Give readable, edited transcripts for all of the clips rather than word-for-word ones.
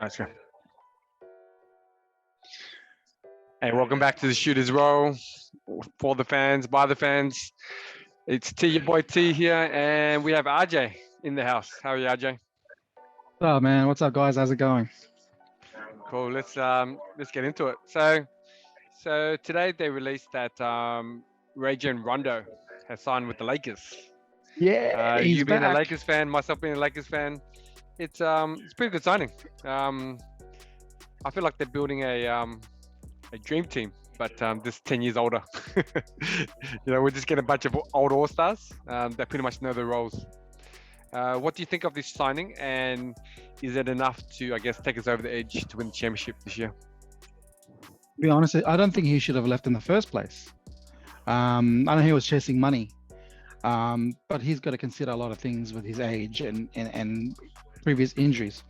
Gotcha. Hey, welcome back to the Shooters Roll. For the fans, by the fans. It's T, your boy T here, and we have RJ in the house. How are you, RJ? Oh man, what's up, guys? How's it going? Cool. Let's get into it. So today they released that Rajon Rondo has signed with the Lakers. Yeah, he's You being a back. Lakers fan, myself being a Lakers fan, it's pretty good signing. I feel like they're building a dream team, but just 10 years older. We're just getting a bunch of old all-stars that pretty much know their roles. What do you think of this signing, and is it enough to, I guess, take us over the edge to win the championship this year? To be honest, I don't think he should have left in the first place. I know he was chasing money, but he's got to consider a lot of things with his age and previous injuries.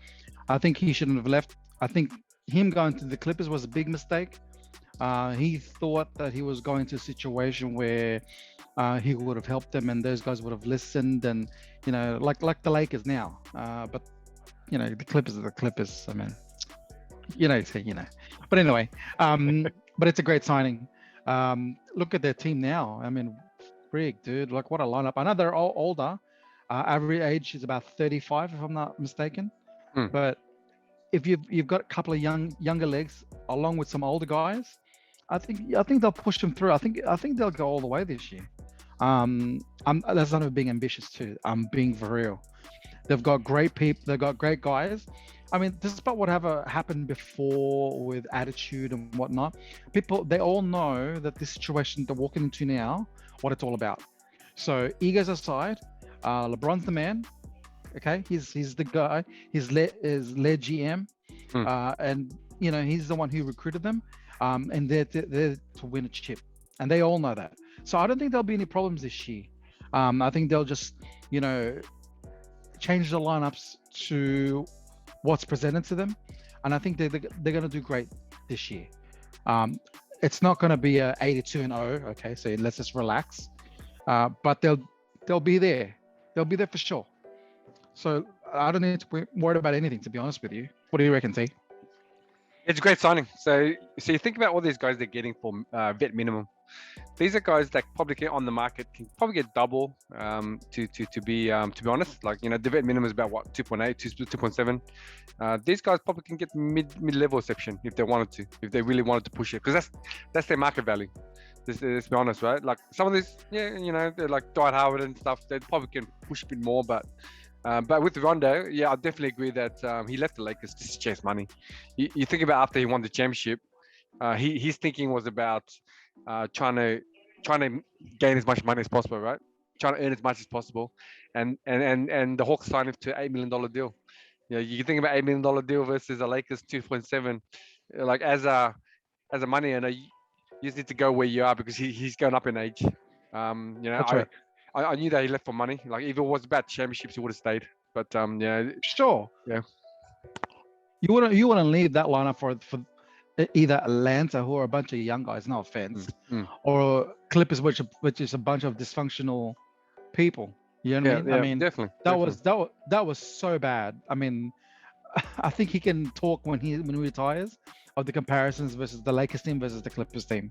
I think he shouldn't have left. I think him going to the Clippers was a big mistake. He thought that he was going to a situation where he would have helped them and those guys would have listened, and like the Lakers now. But the Clippers are the Clippers. I mean, But anyway, but it's a great signing. Look at their team now. I mean, frig, dude, like what a lineup. I know they're all older. Average age is about 35, if I'm not mistaken. But if you've got a couple of younger legs along with some older guys, I think they'll push them through. I think they'll go all the way this year. That's not being ambitious too. I'm being for real. They've got great people. They've got great guys. I mean, despite whatever happened before with attitude and whatnot, they all know that this situation they're walking into now, what it's all about. So egos aside, LeBron's the man. Okay, he's the guy. He's led GM, and he's the one who recruited them, and they're to win a chip, and they all know that. So I don't think there'll be any problems this year. I think they'll just change the lineups to what's presented to them, and I think they're going to do great this year. It's not going to be a 82-0. Okay, so let's just relax. But they'll be there. They'll be there for sure. So I don't need to be worried about anything, to be honest with you. What do you reckon, T? It's a great signing. So you think about all these guys they're getting for vet minimum. These are guys that probably get on the market, can probably get double. To be honest, like the vet minimum is about what 2.8, 2.7. These guys probably can get mid-level exception if they wanted to, if they really wanted to push it, because that's their market value. Let's be honest, right? Like some of these, they're like Dwight Howard and stuff. They probably can push a bit more, but with Rondo, I definitely agree that he left the Lakers just to chase money. You think about after he won the championship, his thinking was about trying to gain as much money as possible, right? Trying to earn as much as possible, and the Hawks signed him to $8 million deal. You think about $8 million deal versus a Lakers 2.7. Like as a money earner, you just need to go where you are because he's going up in age. That's right. I knew that he left for money. Like if it was about championships, he would have stayed. But Sure. Yeah. You wouldn't leave that lineup for either Atlanta, who are a bunch of young guys, no offense, or Clippers, which is a bunch of dysfunctional people. You know what I mean? Yeah, I mean, definitely. That was so bad. I mean, I think he can talk when he retires of the comparisons versus the Lakers team versus the Clippers team.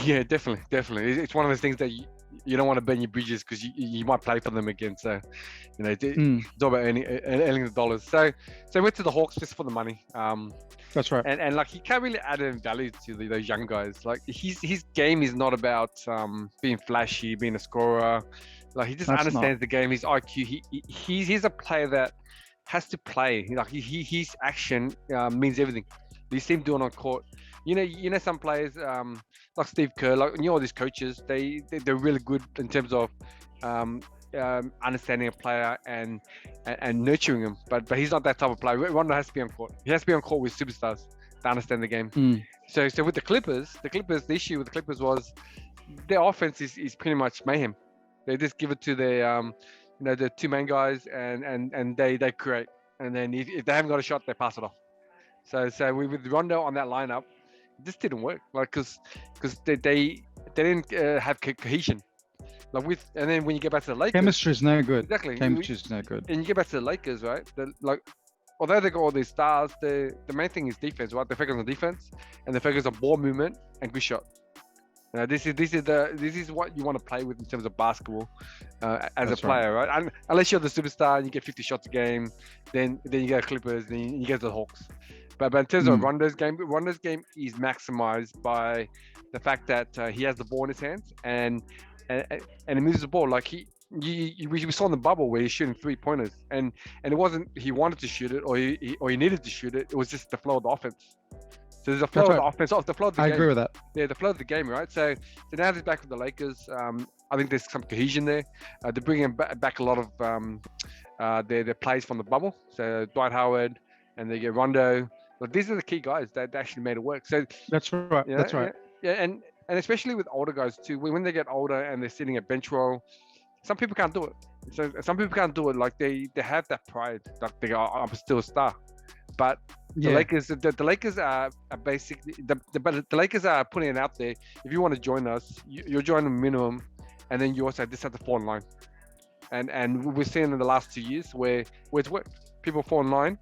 Yeah, definitely. It's one of those things that you don't want to burn your bridges because you might play for them again. So, it's all about earning the dollars. So went to the Hawks just for the money. That's right. And like he can't really add any value to those young guys. Like his game is not about being flashy, being a scorer. Like he just understands the game. His IQ. He's a player that has to play. Like his action means everything. You see him doing on court. Some players like Steve Kerr, like all these coaches, they're really good in terms of understanding a player and nurturing him. But he's not that type of player. Rondo has to be on court. He has to be on court with superstars to understand the game. So with the Clippers, the issue with the Clippers was their offense is pretty much mayhem. They just give it to their the two main guys and they create. And then if they haven't got a shot, they pass it off. So with Rondo on that lineup, it just didn't work. Like because they didn't have cohesion. And then when you get back to the Lakers, chemistry is no good. Exactly. Chemistry is no good. And you get back to the Lakers, right? although they got all these stars, the main thing is defense, right? They focus on defense and they focus on ball movement and good shot. This is what you want to play with in terms of basketball as a player, right? And unless you're the superstar and you get 50 shots a game, then you go Clippers, then you get the Hawks. But in terms of Rondo's game is maximized by the fact that he has the ball in his hands and he moves the ball like we saw in the bubble where he's shooting 3-pointers and it wasn't he wanted to shoot it or he needed to shoot it. It was just the flow of the offense. So there's a flow of the offense, off the flow of the game. I agree with that. Yeah, the flow of the game, right? So now he's back with the Lakers. I think there's some cohesion there. They're bringing back a lot of their plays from the bubble. So Dwight Howard and they get Rondo. But these are the key guys that actually made it work. So that's right. That's right. Yeah, and especially with older guys too. When they get older and they're sitting at bench roll, some people can't do it. So some people can't do it. Like they have that pride. Like they go, I'm still a star. But the Lakers are basically the Lakers are putting it out there. If you want to join us, you're joining minimum, and then you also just have to fall in line. And we're seeing in the last 2 years where it's worked. People fall in line,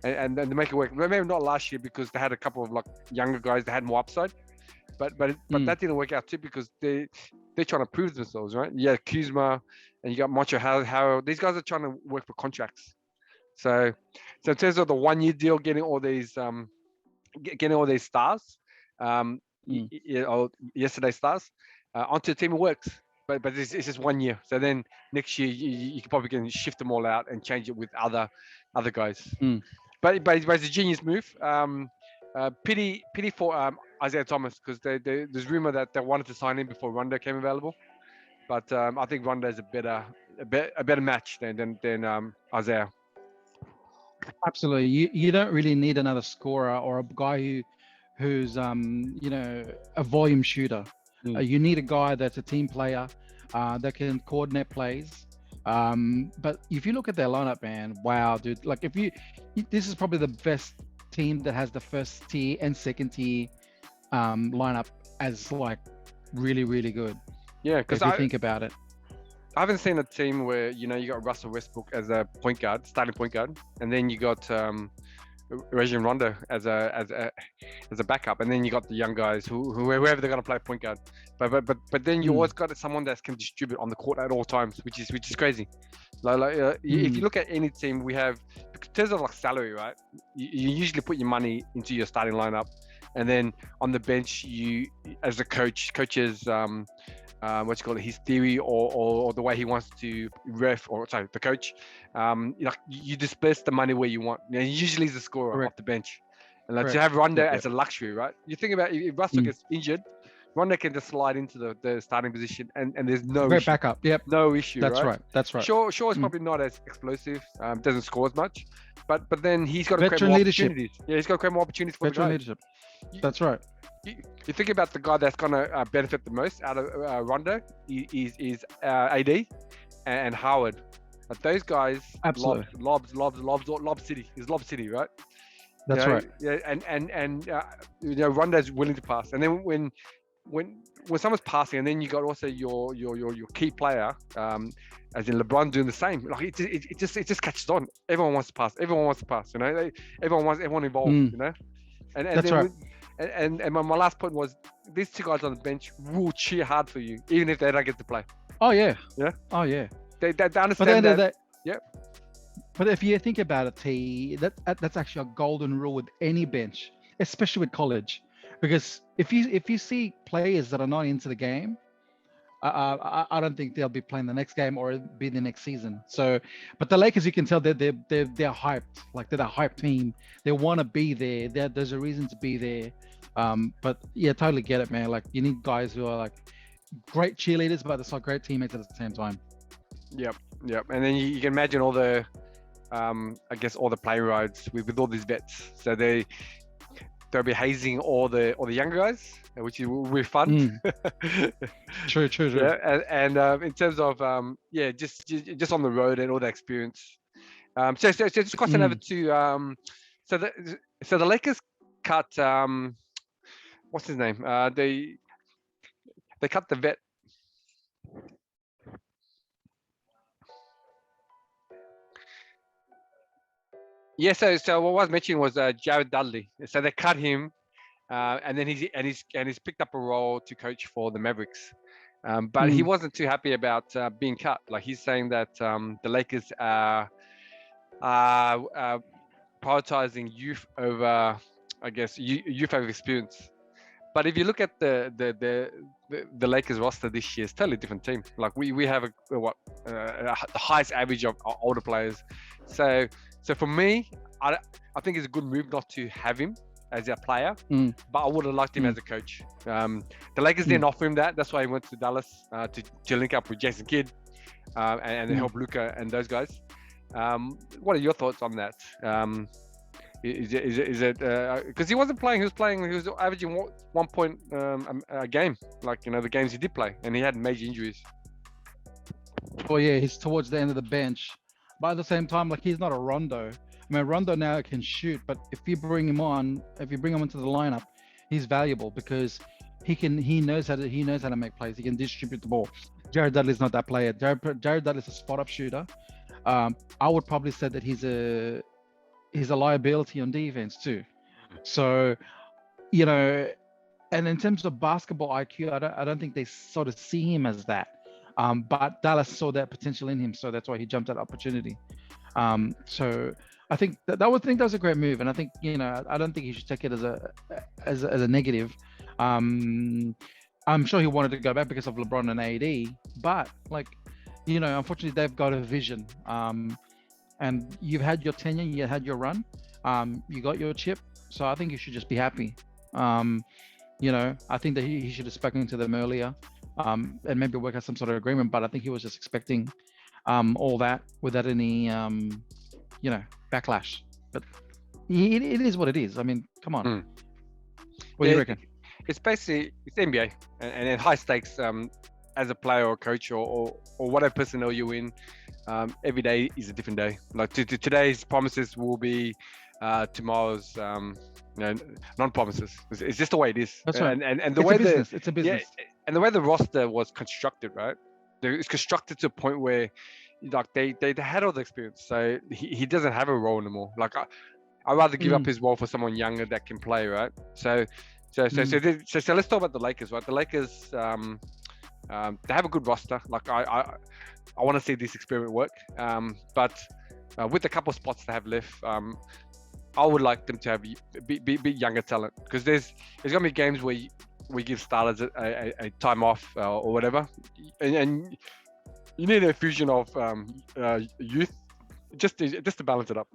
and they make it work. Maybe not last year because they had a couple of like younger guys that had more upside, but that didn't work out too because they're trying to prove themselves, right? Yeah, Kuzma, and you got Montrezl Harrell. These guys are trying to work for contracts. So in terms of the 1-year deal, getting all these stars, yesterday's stars, onto the team, it works. But it's just 1 year. So then next year you can probably can shift them all out and change it with other guys. But it's a genius move. Pity for Isaiah Thomas because there's rumor that they wanted to sign him before Rondo came available. But I think Rondo is a better match than Isaiah. Absolutely. You don't really need another scorer or a guy who's a volume shooter. You need a guy that's a team player that can coordinate plays. But if you look at their lineup, man, wow, dude! Like this is probably the best team that has the first tier and second tier lineup as like really, really good. Yeah, because if you think about it. I haven't seen a team where you got Russell Westbrook as a starting point guard, and then you got Rajon Rondo as a backup, and then you got the young guys whoever they're gonna play point guard. But then you always got someone that can distribute on the court at all times, which is crazy. If you look at any team, we have in terms of like salary, right? You usually put your money into your starting lineup, and then on the bench, you as a coaches. His theory or the way he wants to the coach, you disperse the money where you want. Usually he's the scorer off the bench. And to have Rondo as a luxury, right? You think about if Russell gets injured, Rondo can just slide into the starting position and there's no great issue. Backup. Yep. No issue. That's right. That's right. Sure, it's probably not as explosive, doesn't score as much, but then he's got to create more opportunities. Yeah, he's got to create more opportunities for veteran leadership. That's right. You think about the guy that's going to benefit the most out of Rondo is AD and Howard. But those guys, absolutely, lob city is lob city, right? That's right. Yeah, and Rondo's willing to pass, and then when someone's passing, and then you got also your key player, as in LeBron doing the same. Like it just catches on. Everyone wants to pass. Everyone everyone involved. And that's right. And my last point was these two guys on the bench will cheer hard for you, even if they don't get to play. Oh yeah. Yeah. Oh yeah. They understand that. Yep. But if you think about it, T, that's actually a golden rule with any bench, especially with college, because if you see players that are not into the game, I don't think they'll be playing the next game or be the next season. So, but the Lakers, you can tell they're hyped. Like they're the hype team. They want to be there. There's a reason to be there. But yeah, totally get it, man. Like you need guys who are like great cheerleaders, but they're great teammates at the same time. Yep. And then you can imagine all the, I guess all the play rides with all these vets. So they'll be hazing all the younger guys, which will be fun. True. Yeah, and in terms of just on the road and all that experience. So just crossing over to so the Lakers cut what's his name? They cut the vet. Yeah, so what I was mentioning was Jared Dudley. So they cut him, and then he's picked up a role to coach for the Mavericks. But he Mm. wasn't too happy about being cut. Like he's saying that the Lakers are prioritizing youth over, I guess, youth over experience. But if you look at the Lakers roster this year, it's a totally different team. Like we have the highest average of older players. So for me, I think it's a good move not to have him as a player, but I would have liked him as a coach. The Lakers didn't offer him that. That's why he went to Dallas to link up with Jason Kidd and help Luka and those guys. What are your thoughts on that? Is it because he wasn't playing? He was averaging 1 point a game, like the games he did play, and he had major injuries. Well, yeah, he's towards the end of the bench, but at the same time, like he's not a Rondo. I mean, Rondo now can shoot, but if you bring him into the lineup, he's valuable because he knows how to make plays. He can distribute the ball. Jared Dudley's not that player. Jared Dudley's a spot up shooter. I would probably say that he's a liability on defense too. So, and in terms of basketball IQ, I don't think they sort of see him as that. But Dallas saw that potential in him, so that's why he jumped at opportunity. So I think that was a great move, and I think I don't think he should take it as a negative. I'm sure he wanted to go back because of LeBron and AD, but unfortunately they've got a vision. And you've had your tenure, you had your run, you got your chip, so I think you should just be happy. I think that he should have spoken to them earlier, and maybe work out some sort of agreement. But I think he was just expecting all that without any backlash. But it is what it is. I mean, come on. What do you reckon? It's basically NBA and high stakes. As a player or coach or whatever personnel you're in, every day is a different day. Like today's promises will be tomorrow's non-promises. It's just the way it is. That's right. And the way it's a business. Yeah, and the way the roster was constructed, right? It's constructed to a point where like they had all the experience, so he doesn't have a role anymore. Like I'd rather give up his role for someone younger that can play, right? So let's talk about the Lakers, right? The Lakers. They have a good roster. Like I want to see this experiment work. But with a couple of spots they have left, I would like them to have be younger talent, because there's gonna be games where we give starters a time off or whatever, and you need a fusion of youth just to balance it up.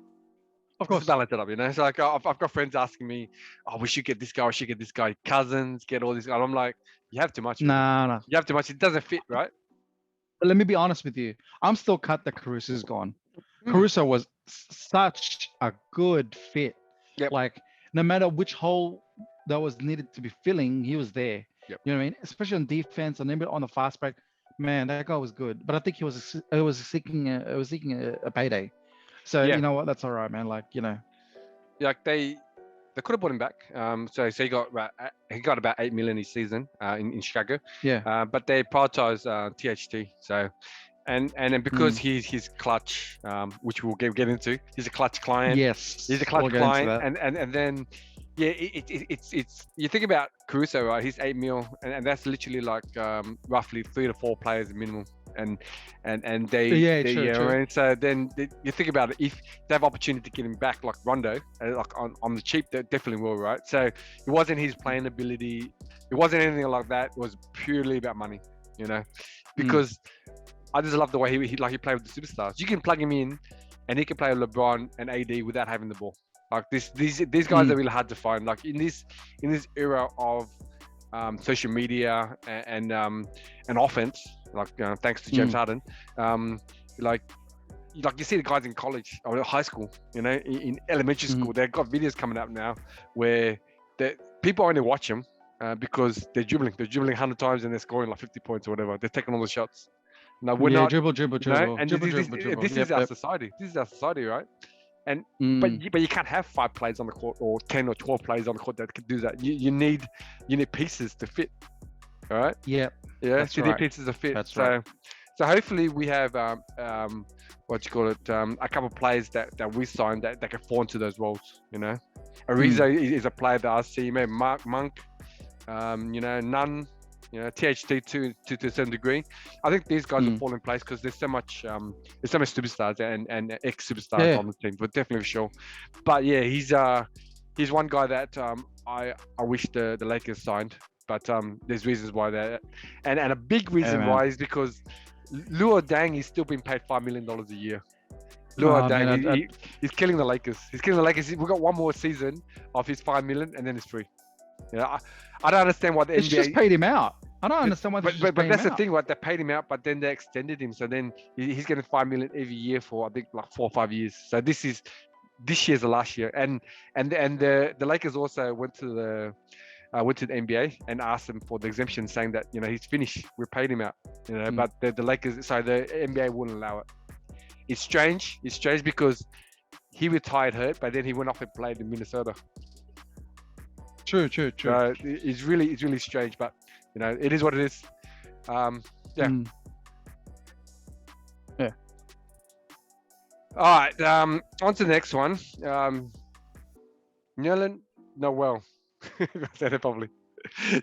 Of course, balance it up. So like I've got friends asking me, "Oh, we should get this guy. We should get this guy. Cousins, get all this." And I'm like, "You have too much. No. You have too much. It doesn't fit, right?" But let me be honest with you. I'm still cut that Caruso's gone. Caruso was such a good fit. Yep. Like no matter which hole that was needed to be filling, he was there. Yep. You know what I mean? Especially on defense and even on the fast break. Man, that guy was good. But I think he was seeking a payday. So you know what? That's all right, man. Like like they could have brought him back. So he got about $8 million each season in Chicago. Yeah. But they prioritize THT. So and then because he's Klutch, which we'll get into. He's a Klutch client. Yes. He's a Klutch client, and then it's you think about Caruso, right? He's $8 million, and that's literally like roughly 3 to 4 players minimum. And they true. And so then you think about it, if they have opportunity to get him back like Rondo, like on the cheap, they definitely will, right? So it wasn't his playing ability, it wasn't anything like that. It was purely about money, because I just love the way he played with the superstars. You can plug him in and he can play with LeBron and AD without having the ball. Like these guys are really hard to find. Like in this era of social media and offense, like thanks to James Harden, like you see the guys in college or high school, in elementary school, they've got videos coming up now where people only watch them because they're dribbling 100 times and they're scoring like 50 points or whatever. They're taking all the shots. No, we're not dribble. And this is our society. This is our society, right? And but you can't have 5 players on the court or 10 or 12 players on the court that could do that. You need pieces to fit. All right. Yeah. That's right. Pieces to fit. That's right. So hopefully we have what you call it, a couple of players that we signed that can fall into those roles. You know, Ariza is a player that I see. Maybe Monk, you know, Nunn, you know, THT to a certain degree. I think these guys will fall in place because there's so much superstars and ex superstars on the team, but definitely for sure. But yeah, he's one guy that I wish the Lakers signed. But there's reasons why that, and a big reason why is because Luol Deng is still being paid $5 million a year. Luol Deng, he's killing the Lakers. He's killing the Lakers. We've got one more season of his $5 million, and then it's free. You know, I don't understand why the NBA just paid him out. I don't understand why. But that's the thing, right? They paid him out, but then they extended him. So then he's getting $5 million every year for I think like 4 or 5 years. So this year's the last year, and the Lakers also went to the NBA and asked him for the exemption, saying that, you know, he's finished. We paid him out, you know, but the Lakers, so the NBA wouldn't allow it. It's strange. It's strange because he retired hurt, but then he went off and played in Minnesota. True. So it's really strange, but you know, it is what it is. Yeah. Yeah. All right. On to the next one. Nerlen Noel. I said it probably.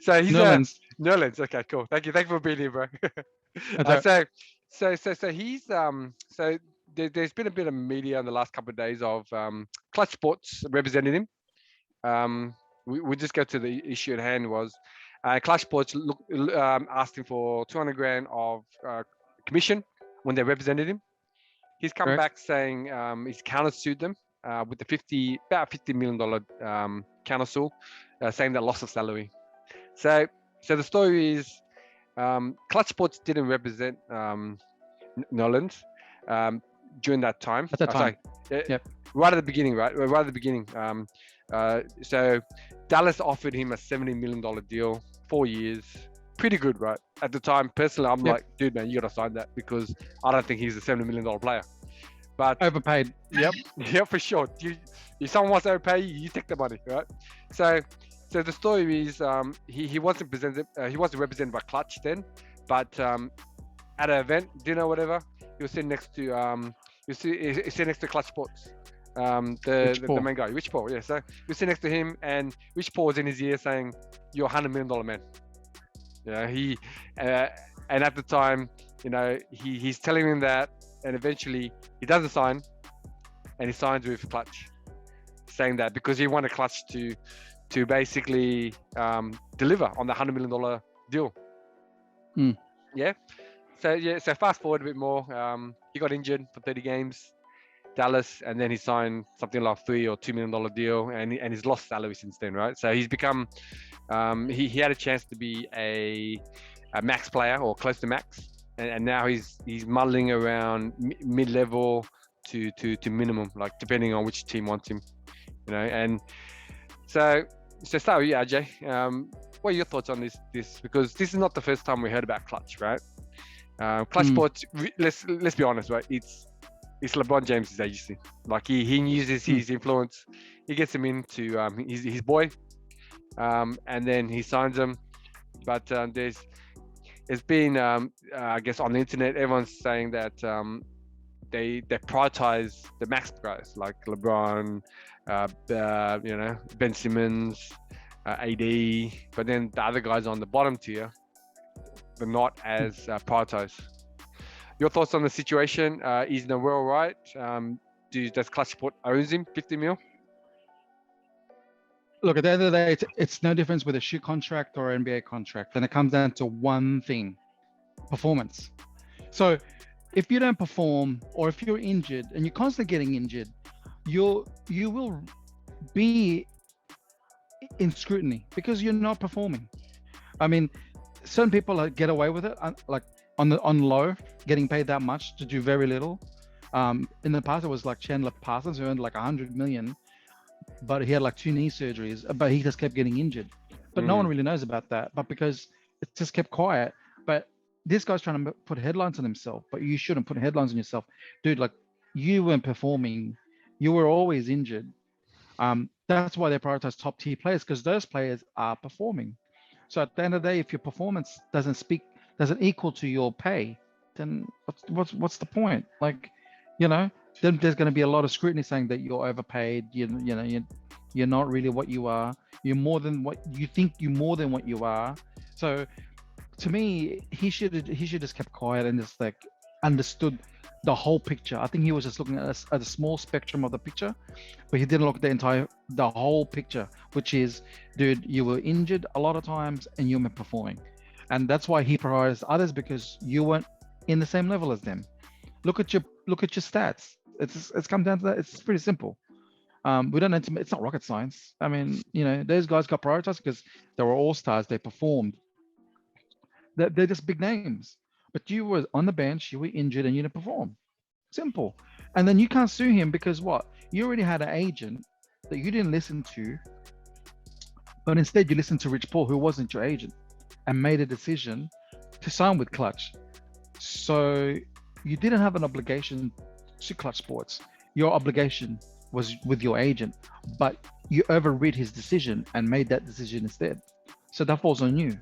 So he's Nerlens. Okay, cool. Thank you for being here, bro. So he's so there's been a bit of media in the last couple of days of Klutch Sports representing him. We just go to the issue at hand. Was Klutch Sports asked him for $200,000 of commission when they represented him. He's come back saying he's countersued them with the about $50 million countersuit, saying that loss of salary. So the story is Klutch Sports didn't represent Nerlens during that time. At that time, right at the beginning, right at the beginning. So Dallas offered him a $70 million deal, 4 years. Pretty good, right? At the time, personally, I'm like, dude, man, you got to sign that because I don't think he's a $70 million player. But overpaid. Yep. Yeah, for sure. If someone wants to overpay you, take the money, right? So the story is he wasn't presented. He wasn't represented by Klutch then, but at an event, dinner, whatever, he was sitting next to he's sitting next to Klutch Sports. The main guy, Rich Paul. Yeah, so we sit next to him, and Rich Paul was in his ear saying, "You're $100 million man." Yeah, and at the time, you know, he's telling him that, and eventually he doesn't sign, and he signs with Klutch, saying that because he wanted Klutch to basically deliver on the $100 million deal. Yeah. So fast forward a bit more. He got injured for 30 games. Dallas, and then he signed something like $3 or $2 million deal, and he's lost salary since then, right? So he's become he had a chance to be a max player or close to max, and now he's muddling around mid-level to minimum, like depending on which team wants him, you know. And so start with you, Ajay. What are your thoughts on this? Because this is not the first time we heard about Klutch, right? Klutch Sports. Let's be honest, right? It's LeBron James' agency. Like he uses his influence. He gets him into his boy, and then he signs him. But there's been I guess on the internet, everyone's saying that they prioritize the max guys like LeBron, you know, Ben Simmons, AD. But then the other guys on the bottom tier, they're not as prioritized. Your thoughts on the situation? Is Noel right? Does Klutch Sport owns him $50 million? Look, at the end of the day, it's no difference with a shoe contract or NBA contract. And it comes down to one thing: performance. So if you don't perform, or if you're injured and you're constantly getting injured, you will be in scrutiny because you're not performing. I mean, certain people get away with it, like on low, getting paid that much to do very little. In the past, it was like Chandler Parsons, who earned like 100 million, but he had like 2 knee surgeries, but he just kept getting injured. But no one really knows about that. But because it just kept quiet. But this guy's trying to put headlines on himself, but you shouldn't put headlines on yourself, dude. Like, you weren't performing, you were always injured. That's why they prioritize top tier players, because those players are performing. So at the end of the day, if your performance doesn't equal to your pay, then what's the point? Like, you know, then there's going to be a lot of scrutiny saying that you're overpaid. You're not really what you are. You're more than what you think. You're more than what you are. So, to me, he should just kept quiet and just like understood the whole picture. I think he was just looking at a small spectrum of the picture, but he didn't look at the whole picture, which is, dude, you were injured a lot of times and you weren't performing. And that's why he prioritized others, because you weren't in the same level as them. Look at your stats. It's come down to that. It's pretty simple. We don't need to. It's not rocket science. I mean, those guys got prioritized because they were all stars. They performed. They're just big names. But you were on the bench. You were injured and you didn't perform. Simple. And then you can't sue him because what? You already had an agent that you didn't listen to, but instead you listened to Rich Paul, who wasn't your agent, and made a decision to sign with Klutch. So you didn't have an obligation to Klutch Sports. Your obligation was with your agent, but you overread his decision and made that decision instead. So that falls on you.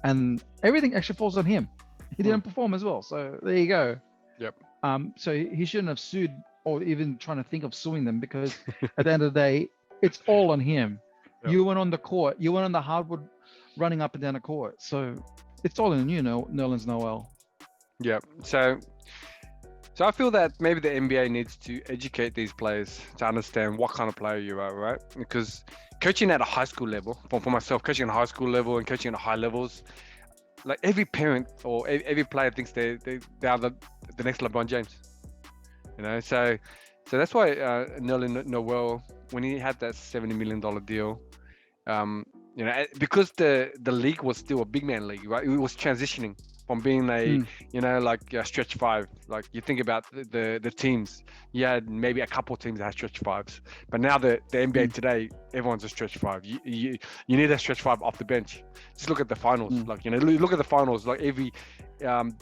And everything actually falls on him. He didn't perform as well. So there you go. Yep. So he shouldn't have sued or even trying to think of suing them, because at the end of the day, it's all on him. Yep. You went on the court. You went on the hardwood running up and down the court. So it's all in you, Nerlen Noel. Yeah. So I feel that maybe the NBA needs to educate these players to understand what kind of player you are, right? Because coaching at a high school level, for myself, coaching at a high school level and coaching at high levels, like every parent or every player thinks they are the next LeBron James. So that's why Nerlen Noel, when he had that $70 million deal, because the league was still a big man league, right? It was transitioning from being a stretch five. Like you think about the teams, you had maybe a couple of teams that had stretch fives, but now the NBA today, everyone's a stretch five. You need a stretch five off the bench. Just look at the finals. Look at the finals. Like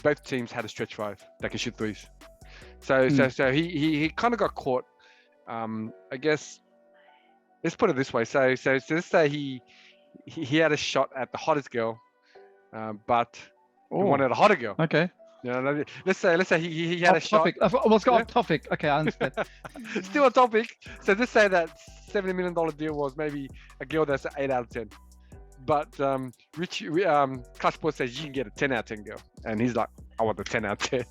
both teams had a stretch five that can shoot threes. So he kind of got caught. I guess let's put it this way. So let's say he had a shot at the hottest girl, but he wanted a hotter girl. Okay. Let's say he had a shot. Let's go off topic. Okay, I understand. Still a topic. So let's say that $70 million deal was maybe a girl that's an 8 out of 10. But Klutch Sports says you can get a 10 out of 10 girl, and he's like, I want the 10 out of 10.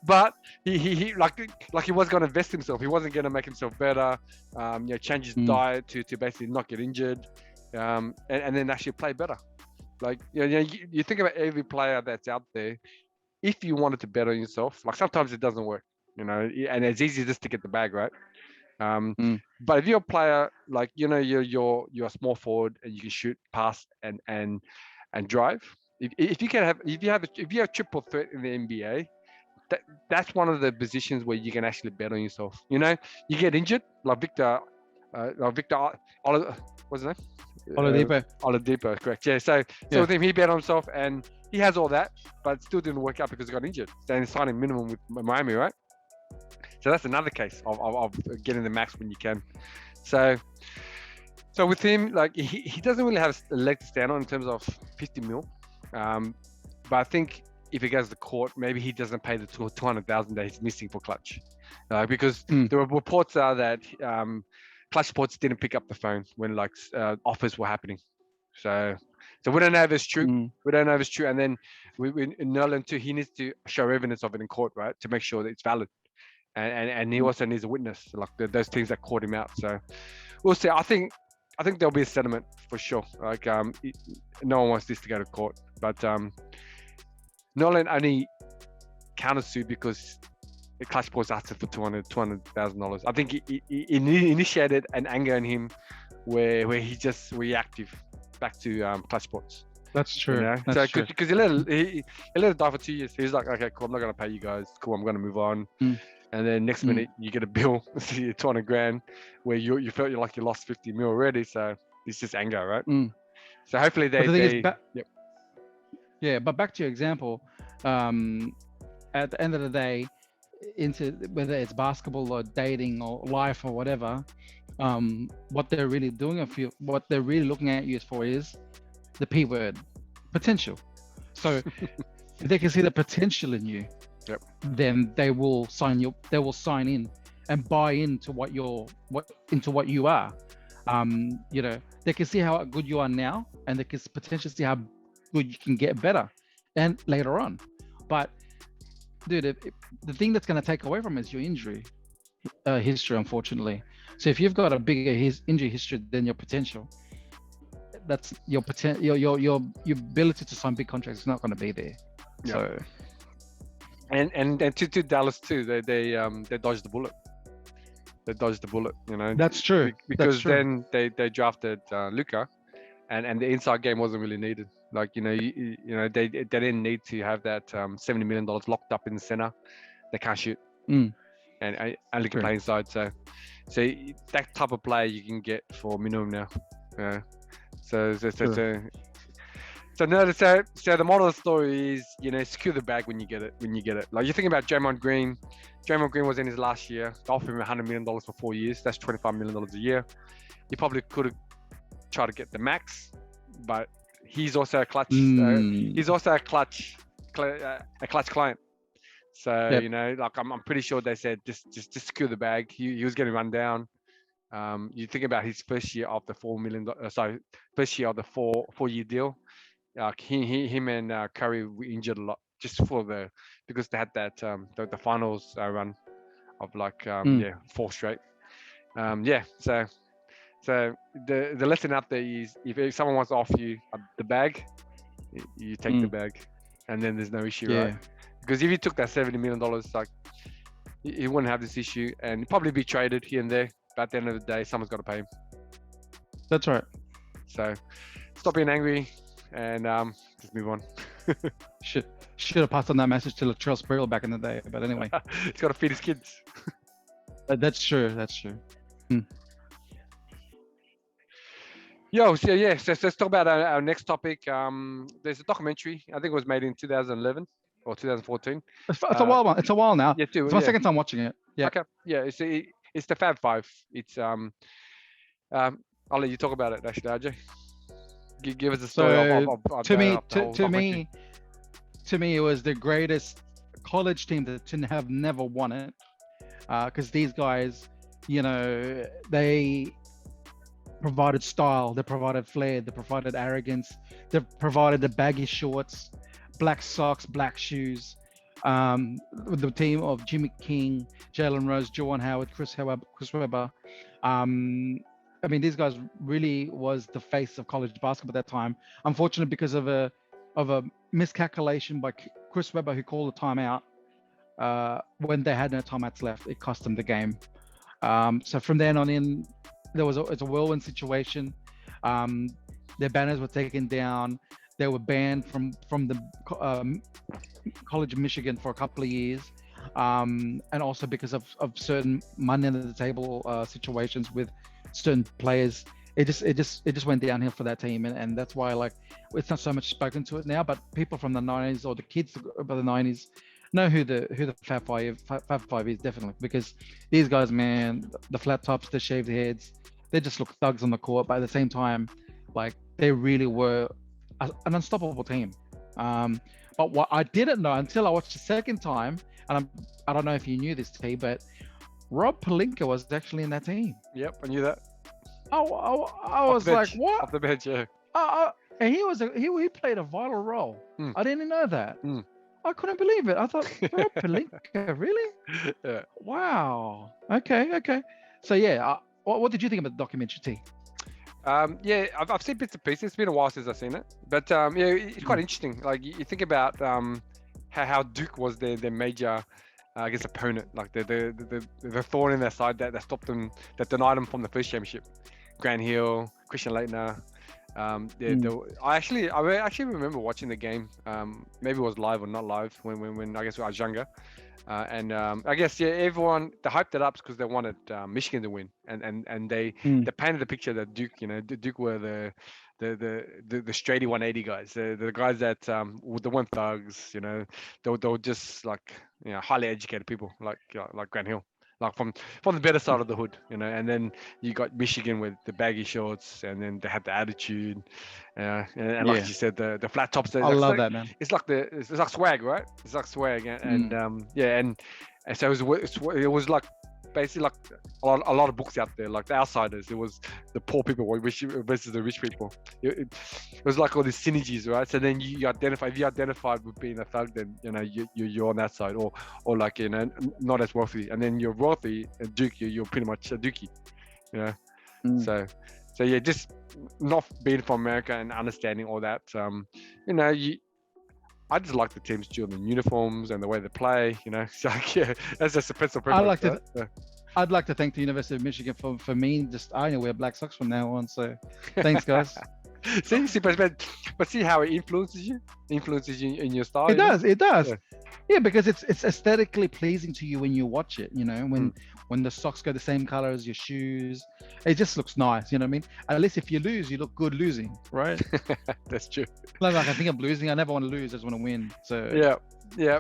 But he was going to invest himself. He wasn't going to make himself better. Change his diet to basically not get injured, and then actually play better. Like you think about every player that's out there. If you wanted to bet on yourself, like sometimes it doesn't work, and it's easy just to get the bag, right? But if you're a player like you're a small forward and you can shoot, pass, and drive. If you have triple threat in the NBA, that's one of the positions where you can actually bet on yourself. You get injured, like Victor, what's his name? Oladipo, correct. Yeah. So with him, he bet on himself, and he has all that, but it still didn't work out because he got injured. So he's signing minimum with Miami, right? So that's another case of getting the max when you can. So with him, like he doesn't really have a leg to stand on in terms of 50 mil. But I think if he goes to the court, maybe he doesn't pay the 200,000 that he's missing for Klutch, because there were reports are that Klutch Sports didn't pick up the phone when offers were happening. So we don't know if it's true. We don't know if it's true. And then in Nerlen too, he needs to show evidence of it in court, right, to make sure that it's valid. And he also needs a witness, like those things that caught him out. So we'll see. I think there'll be a settlement for sure. Like no one wants this to go to court, but Nerlen only countersued because the Klutch Sports asked him for $200,000. I think he initiated an anger in him where he's just reactive back to Klutch Sports. That's true. That's true. Because he let it die for 2 years. He's like, okay, cool, I'm not gonna pay you guys. Cool, I'm gonna move on. And then next minute you get a bill, $200,000, where you felt like you lost 50 mil already. So it's just anger, right? So hopefully but back to your example, at the end of the day, into whether it's basketball or dating or life or whatever, what they're really doing, what they're really looking at you for is the P word, potential. So if they can see the potential in you, Yep. then they will sign you. They will sign in and buy into what you are. You know, they can see how good you are now, and they can potentially see how good you can get better, and later on. But dude, the thing that's going to take away from it is your injury history, unfortunately. So if you've got a bigger injury history than your potential, that's your potential. Your ability to sign big contracts is not going to be there. Yeah. So. And to Dallas too, they dodged the bullet. They dodged the bullet, you know. That's true. Because That's true. then they drafted Luka, and the inside game wasn't really needed. Like, you know, you know, they didn't need to have that $70 million locked up in the center. They can't shoot, and only can play inside. So that type of player you can get for minimum now. Yeah. So no, so the moral of the story is, you know, secure the bag when you get it. Like, you think about Draymond Green. Draymond Green was in his last year. They offered him $100 million for 4 years. That's $25 million a year. He probably could have tried to get the max, but he's also a clutch. He's also a clutch client. So you know, like, I'm pretty sure they said just secure the bag. He was getting run down. You think about his first year of the first year of the four-year deal. Him and Curry were injured a lot just because they had that the finals run of like 4 straight. So the lesson out there is, if someone wants to offer you the bag, you take the bag, and then there's no issue, right? Because if you took that $70 million, like, you wouldn't have this issue, and you'd probably be traded here and there. But at the end of the day, someone's got to pay him. That's right. So stop being angry and just move on. Should have passed on that message to Latrell Sprewell back in the day. But anyway, he's got to feed his kids. That's true. Yo, so yeah, so let's talk about our next topic. There's a documentary. I think it was made in 2011 or 2014. It's a while. It's a while now. Yeah, too. It's my second time watching it. Yeah. Okay. Yeah, it's the Fab Five. It's I'll let you talk about it, actually, RJ. Give us a story of to me, it was the greatest college team that have never won it, because these guys, you know, they provided style, they provided flair, they provided arrogance, they provided the baggy shorts, black socks, black shoes. With the team of Jimmy King, Jalen Rose, Juwan Howard, Chris Webber. I mean, these guys really was the face of college basketball at that time. Unfortunately, because of a miscalculation by Chris Webber, who called a timeout when they had no timeouts left, it cost them the game. So from then on in, it's a whirlwind situation. Their banners were taken down. They were banned from the College of Michigan for a couple of years, and also because of certain money under the table situations with certain players. It just went downhill for that team, and that's why, like, it's not so much spoken to it now, but people from the 90s or the kids about the 90s know who the Fab Five is, definitely, because these guys, man, the flat tops, the shaved heads, they just look thugs on the court, but at the same time, like, they really were an unstoppable team. But what I didn't know until I watched the second time, and I don't know if you knew this, T, but Rob Pelinka was actually in that team. Yep, I knew that. I was like, what? Off the bench, yeah. And he played a vital role. I didn't know that. I couldn't believe it. I thought, Rob Pelinka, really? Yeah. Wow. Okay. So yeah, what did you think about the documentary, T? Yeah, I've seen bits and pieces. It's been a while since I've seen it, but yeah, it's quite interesting. Like, you think about how Duke was their major, I guess, opponent, like the thorn in their side that stopped them, that denied them from the first championship. Grant Hill, Christian Laettner. I actually remember watching the game. Maybe it was live or not live when I guess I was younger. And I guess everyone, they hyped it up because they wanted Michigan to win, and they painted the picture that Duke, Duke were the straighty 180 guys, the guys that they weren't thugs, they were just like highly educated people like Grant Hill. like from the better side of the hood, you know. And then you got Michigan with the baggy shorts, and then they had the attitude, and like Yeah. you said, the flat tops. I love that, man. It's like swag, right? It's like swag, and and so it was like basically like a lot of books out there, like The Outsiders. It was the poor people versus the rich people. It was like all these synergies, right? So then if you identified with being a thug, then you know you're on that side, or like, you know, not as wealthy, and then you're wealthy and Duke, you're pretty much a Dookie, you know. So yeah, just not being from America and understanding all that, you know, I just like the teams choosing uniforms and the way they play, you know. So yeah, that's just a personal preference. I'd like to thank the University of Michigan for me. Just I only wear black socks from now on. So thanks, guys. see, but see how it influences you in your style. It does. Yeah, because it's aesthetically pleasing to you when you watch it. You know, when the socks go the same color as your shoes, it just looks nice. You know what I mean? At least if you lose, you look good losing, right? That's true. Like I think I'm losing. I never want to lose. I just want to win. So yeah.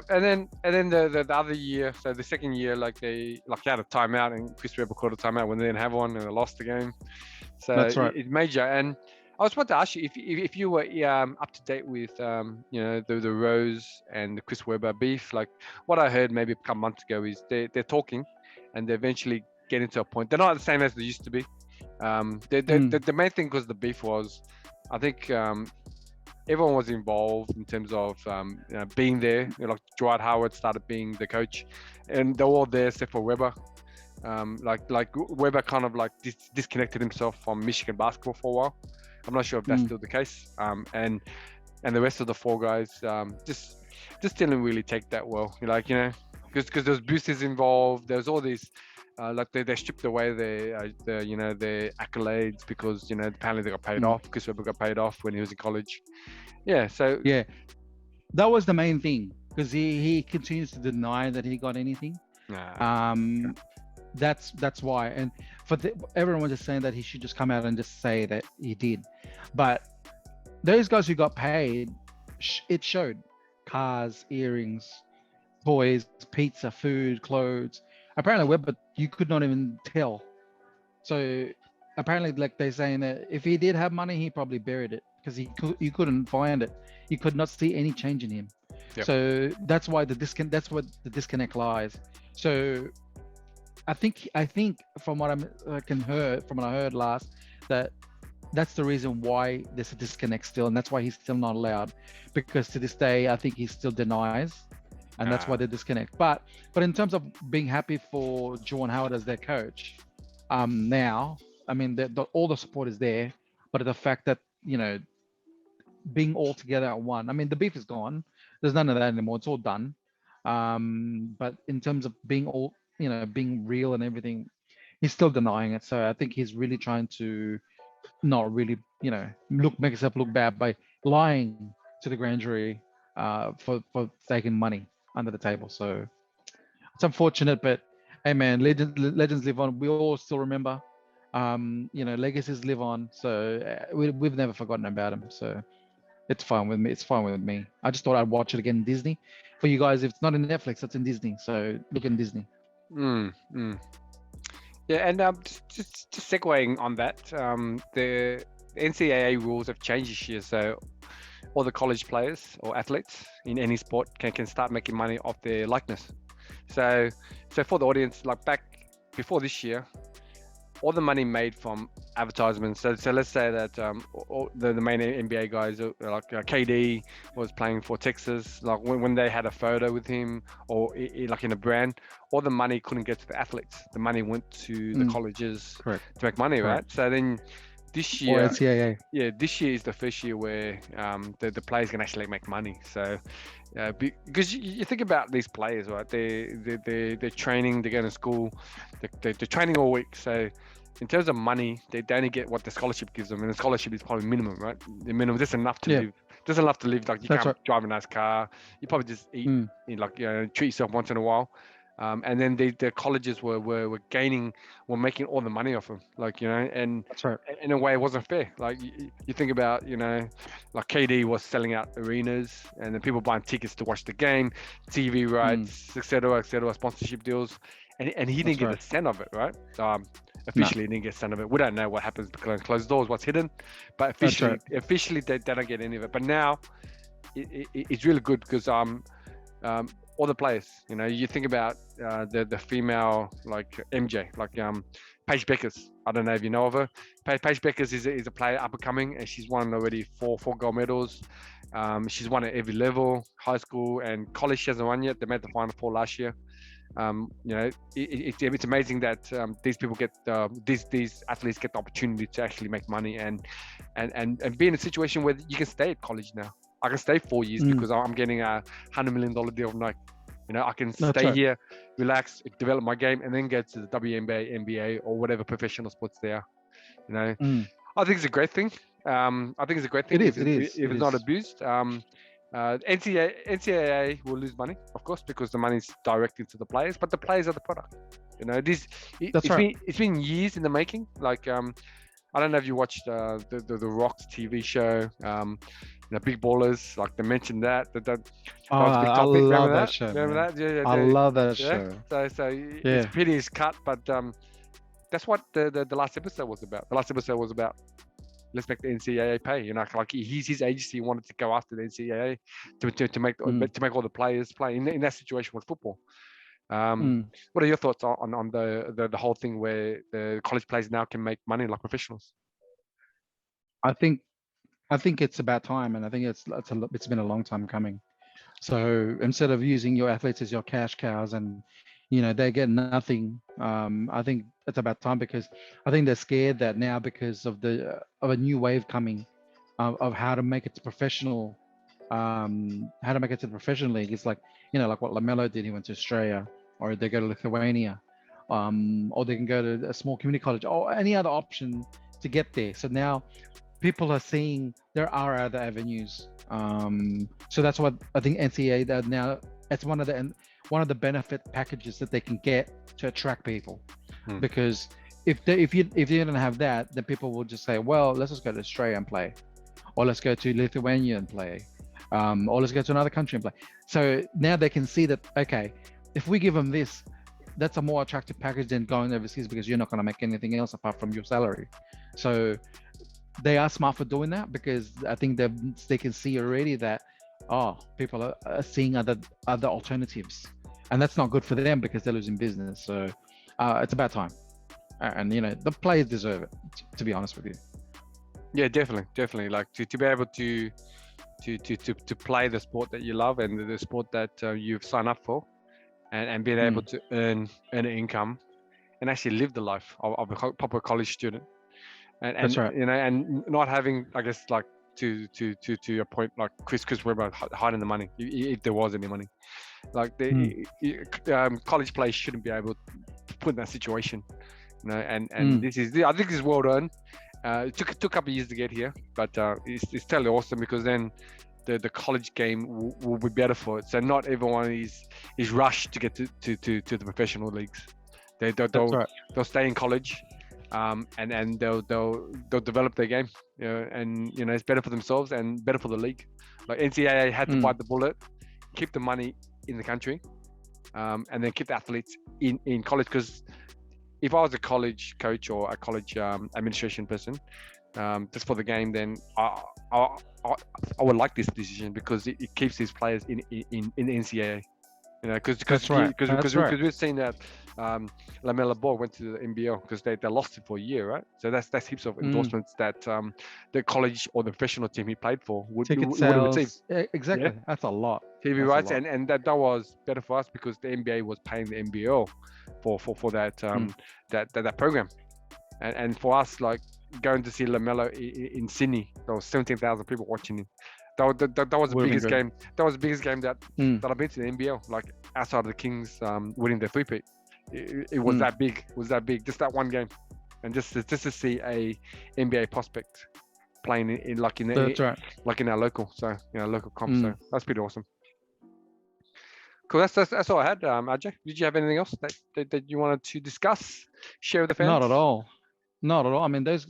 And then the other year, so the second year, like they had a timeout, and Chris Webber called a timeout when they didn't have one, and they lost the game. So that's right. It's major. And I was about to ask you if you were up to date with you know, the Rose and the Chris Webber beef. Like what I heard maybe a couple months ago is they're talking, and they eventually get into a point. They're not the same as they used to be. The main thing was the beef was, I think everyone was involved in terms of you know, being there. You know, like Dwight Howard started being the coach, and they're all there except for Webber. Like Webber kind of like disconnected himself from Michigan basketball for a while. I'm not sure if that's still the case. And the rest of the four guys just didn't really take that well. Like, you know, because there's boosters involved. There's all these like they stripped away their you know, their accolades because, you know, apparently they got paid off. Chris Webber got paid off when he was in college. Yeah. So yeah, that was the main thing, because he continues to deny that he got anything. That's why. And everyone was just saying that he should just come out and just say that he did. But those guys who got paid, it showed. Cars, earrings, toys, pizza, food, clothes. Apparently Webber, you could not even tell. So apparently, like they're saying that if he did have money, he probably buried it, because you couldn't find it. You could not see any change in him. Yep. So that's why that's what the disconnect lies. So I think from what I heard last, that's the reason why there's a disconnect still, and that's why he's still not allowed, because to this day I think he still denies, and that's why they disconnect. But in terms of being happy for Juwan Howard as their coach, now, I mean, all the support is there, but the fact that, you know, being all together at one, I mean, the beef is gone. There's none of that anymore. It's all done. But in terms of being all, you know, being real and everything, he's still denying it. So I think he's really trying to not really, you know, make himself look bad by lying to the grand jury for taking money under the table. So it's unfortunate, but hey man, legends live on. We all still remember. You know, legacies live on. So we've never forgotten about him. So it's fine with me. It's fine with me. I just thought I'd watch it again in Disney. For you guys, if it's not in Netflix, it's in Disney. So look in Disney. Yeah, and just segueing on that, the NCAA rules have changed this year, so all the college players or athletes in any sport can start making money off their likeness. So for the audience, like back before this year, all the money made from advertisements. So let's say that the main NBA guys, like KD was playing for Texas, like when they had a photo with him or like in a brand, all the money couldn't get to the athletes. The money went to the colleges to make money, right? So then this year, or NCAA. Yeah, this year is the first year where the players can actually make money. So because you think about these players, right? They're training, they're going to school, they're training all week. So in terms of money, they only get what the scholarship gives them, and the scholarship is probably minimum, right? The minimum, just enough to live. Just enough to live. Like you can't drive a nice car. You probably just eat, like, you know, treat yourself once in a while. And then the colleges were making all the money off them, like, you know, and that's right. In a way it wasn't fair. Like you think about, you know, like KD was selling out arenas, and then people buying tickets to watch the game, TV rights, etc., sponsorship deals, and he didn't get the cent of it, right? No. Officially, he didn't get cent of it. We don't know what happens behind closed doors, what's hidden, but That's right. officially they don't get any of it. But now it's really good because all the players, you know, you think about the female like MJ, like Paige Beckers. I don't know if you know of her. Paige Beckers is a player up and coming, and she's won already four gold medals. She's won at every level, high school and college. She hasn't won yet. They made the Final Four last year. You know, it's amazing that these people get these athletes get the opportunity to actually make money and be in a situation where you can stay at college now. I can stay 4 years because I'm getting a $100 million deal. Like, you know, I can stay here, relax, develop my game, and then go to the WNBA, NBA, or whatever professional sports there are. You know, I think it's a great thing. I think it's a great thing. It is. If it's not abused. NCAA will lose money, of course, because the money's directed to the players, but the players are the product. You know, it's been years in the making. Like, I don't know if you watched the Rock's TV show, you know, Big Ballers. Like they mentioned that was a big topic. I love that show. Remember that? Yeah, I love that show. So it's pity it's cut, but that's what the last episode was about. The last episode was about let's make the NCAA pay. You know, like his agency wanted to go after the NCAA to make all the players play in that situation with football. What are your thoughts on the whole thing where the college players now can make money like professionals? I think it's about time, and I think it's been a long time coming. So instead of using your athletes as your cash cows and, you know, they get nothing, I think it's about time, because I think they're scared that now because of a new wave coming of how to make it to professional, league. It's like, you know, like what LaMelo did. He went to Australia, or they go to Lithuania, or they can go to a small community college, or any other option to get there. So now people are seeing there are other avenues. So that's what I think NCAA that now it's one of the benefit packages that they can get to attract people. Because if you don't have that, then people will just say, well, let's just go to Australia and play, or let's go to Lithuania and play, or let's go to another country and play. So now they can see that, okay, if we give them this, that's a more attractive package than going overseas, because you're not going to make anything else apart from your salary. So they are smart for doing that, because I think they can see already that people are seeing other alternatives, and that's not good for them because they're losing business. So it's about time, and you know, the players deserve it, to be honest with you. Yeah, definitely. Like to be able to play the sport that you love and the sport that you've signed up for, and being able to earn an income and actually live the life of a proper college student. And That's right. You know, and not having, I guess, like to your point, like Chris Webber hiding the money, if there was any money. Like the college players shouldn't be able to put in that situation, you know. And I think this is well done. It took a couple of years to get here, but it's totally awesome, because then the college game will be better for it. So not everyone is rushed to get to the professional leagues. They'll stay in college. And they'll develop their game, you know, and you know, it's better for themselves and better for the league. Like NCAA had to bite the bullet, keep the money in the country, and then keep the athletes in college. Because if I was a college coach or a college administration person, just for the game, then I would like this decision, because it keeps these players in NCAA. You know, because we've seen that LaMelo Ball went to the NBL because they lost it for a year, right? So that's heaps of endorsements that the college or the professional team he played for would receive. Exactly, yeah? That's a lot. TV rights, and that was better for us, because the NBA was paying the NBL for that that program, and for us, like going to see LaMelo in Sydney, there was 17,000 people watching him. That was the biggest game. That was the biggest game that I've been to the NBL, like outside of the Kings winning their three-peat. It was that big. It was that big. Just that one game, and just to see a NBA prospect playing in our local, so you know, local comp. So that's pretty awesome. Cool. That's all I had. Ajay, did you have anything else that you wanted to discuss? Share with the fans? Not at all. I mean, those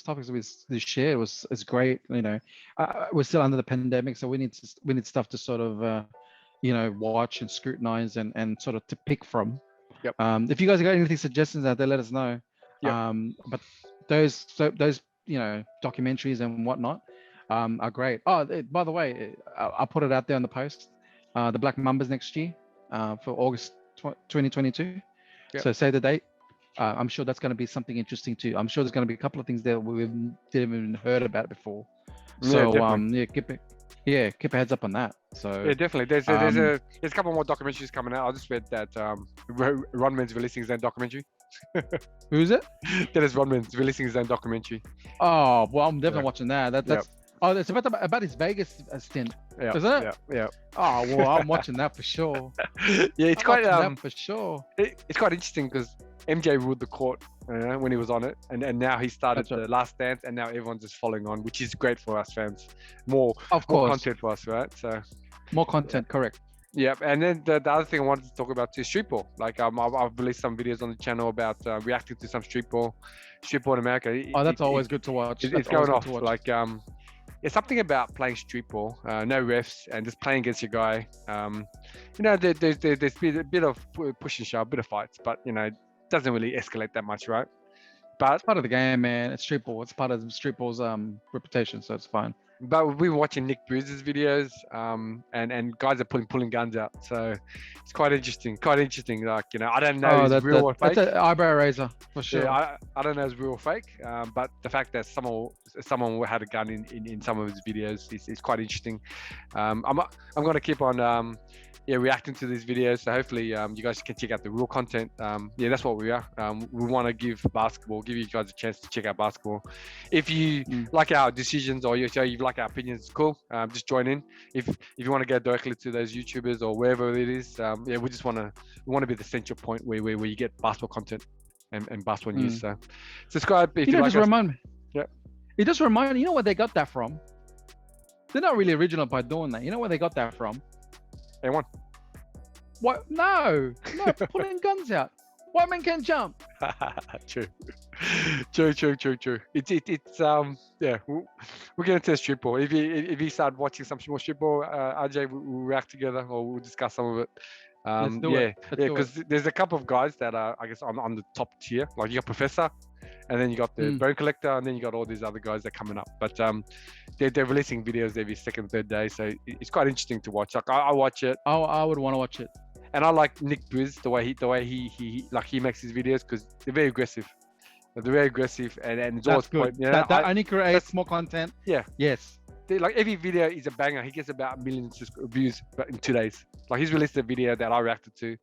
topics we shared is great. You know, we're still under the pandemic, so we need stuff to sort of, you know, watch and scrutinize and sort of to pick from. Yep. If you guys got anything suggestions out there, let us know. Yep. But those documentaries and whatnot are great. Oh, by the way, I'll put it out there on the post. The Black Mambas next year for August 2022. Yep. So save the date. I'm sure that's going to be something interesting too. I'm sure there's going to be a couple of things there we didn't even heard about before. So keep a heads up on that. So yeah, definitely. There's a couple more documentaries coming out. I just read that Rodman's releasing his own documentary. Who's it? Dennis Rodman's releasing his own documentary. Oh well, I'm definitely watching that. That's oh, it's about his Vegas stint. Yeah, is it? Yeah. Oh well, I'm watching that for sure. Yeah, it's quite that for sure. It's quite interesting because MJ ruled the court when he was on it, and now he started the Last Dance, and now everyone's just following on, which is great for us fans. More content for us, right? So more content, correct. Yeah, and then the other thing I wanted to talk about is street ball. Like I've released some videos on the channel about reacting to some street ball in America. That's always good to watch. It's going off. Like it's something about playing street ball, no refs, and just playing against your guy. There's been a bit of push and shove, a bit of fights, but it doesn't really escalate that much, right? But it's part of the game, man. It's street ball. It's part of street ball's reputation, so it's fine. But we've been watching Nick Bruce's videos, and guys are pulling guns out. So it's quite interesting. Like, I don't know if it's real or fake. That's an eyebrow raiser for sure. Yeah, I don't know if it's real or fake. But the fact that someone had a gun in some of his videos is quite interesting. I'm going to keep on reacting to these videos. So hopefully you guys can check out the real content. That's what we are. We want to give you guys a chance to check out basketball. If you like our decisions or you like our opinions, it's cool. Just join in. If you want to go directly to those YouTubers or wherever it is, we just want to be the central point where you get basketball content and basketball news. So subscribe if you like. Remind me. Yeah. It just remind me. You know where they got that from? They're not really original by doing that. You know where they got that from? A1. What? No, pulling guns out. White men can jump. True. It's we'll get into the street ball. If you start watching some more street ball, RJ, we'll react together or we'll discuss some of it. Let's do it. Because there's a couple of guys that are, I guess, on the top tier. Like you got Professor, and then you got the Bone Collector, and then you got all these other guys that are coming up. But they're releasing videos every second, third day, so it's quite interesting to watch. Like I watch it. I would want to watch it. And I like Nick Briz, the way he makes his videos, because they're very aggressive. They're very aggressive, and it's always good. That only creates more content. Yeah. Yes. Like every video is a banger. He gets about millions of views in 2 days. Like he's released a video that I reacted to,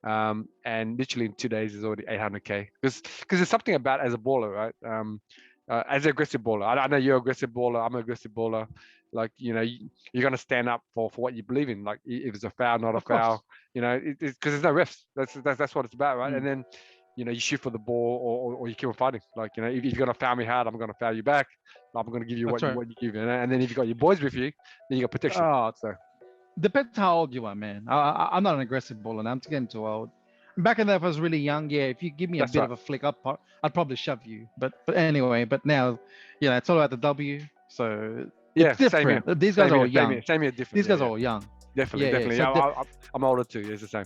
and literally in 2 days is already 800K. Because there's something about as a baller, right? As an aggressive baller, I know you're an aggressive baller. I'm an aggressive baller. Like you're gonna stand up for what you believe in. Like if it's a foul, not a foul. It's because there's no refs. That's what it's about, right? And then you shoot for the ball or you keep on fighting. Like if you're gonna foul me hard, I'm gonna foul you back. I'm gonna give you what you give. And then if you got your boys with you, then you got protection. So depends how old you are, man. I'm not an aggressive baller now. I'm getting too old. Back in there, if I was really young, if you give me a bit of a flick up, I'd probably shove you. But anyway, but now, it's all about the W. So it's different. Same These guys are all young. Same here, different. These guys are all young. Definitely. So I'm older too. It's the same.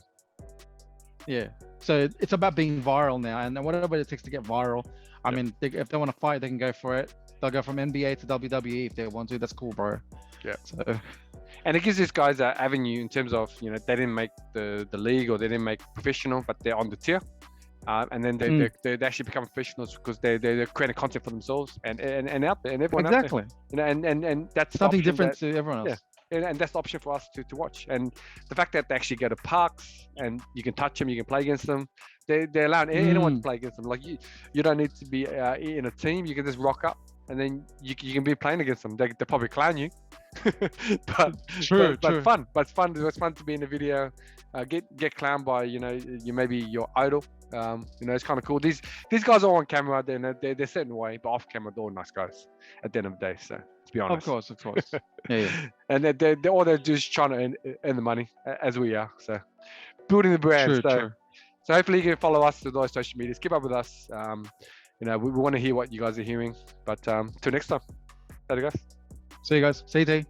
Yeah. So it's about being viral now, and whatever it takes to get viral. I mean, if they want to fight, they can go for it. They'll go from NBA to WWE if they want to. That's cool, bro. Yeah. So. And it gives these guys an avenue in terms of, they didn't make the league or they didn't make professional, but they're on the tier. And then they actually become professionals because they're creating content for themselves and out there and everyone exactly. Out there. And that's something different to everyone else. Yeah. And that's the option for us to watch. And the fact that they actually go to parks and you can touch them, you can play against them. They're allowing anyone to play against them. Like you don't need to be in a team. You can just rock up and then you can be playing against them. They probably clown you. but fun. But it's fun. It's fun to be in a video. Get clowned by maybe your idol. It's kind of cool. These guys are on camera. They're certain way, but off camera they're all nice guys. At the end of the day, so to be honest. Of course. Yeah. And they're all they're just trying to earn the money as we are. So building the brand. True. So hopefully you can follow us to those social medias. Keep up with us. We want to hear what you guys are hearing. But till next time. Later, guys. See you guys. See you, T.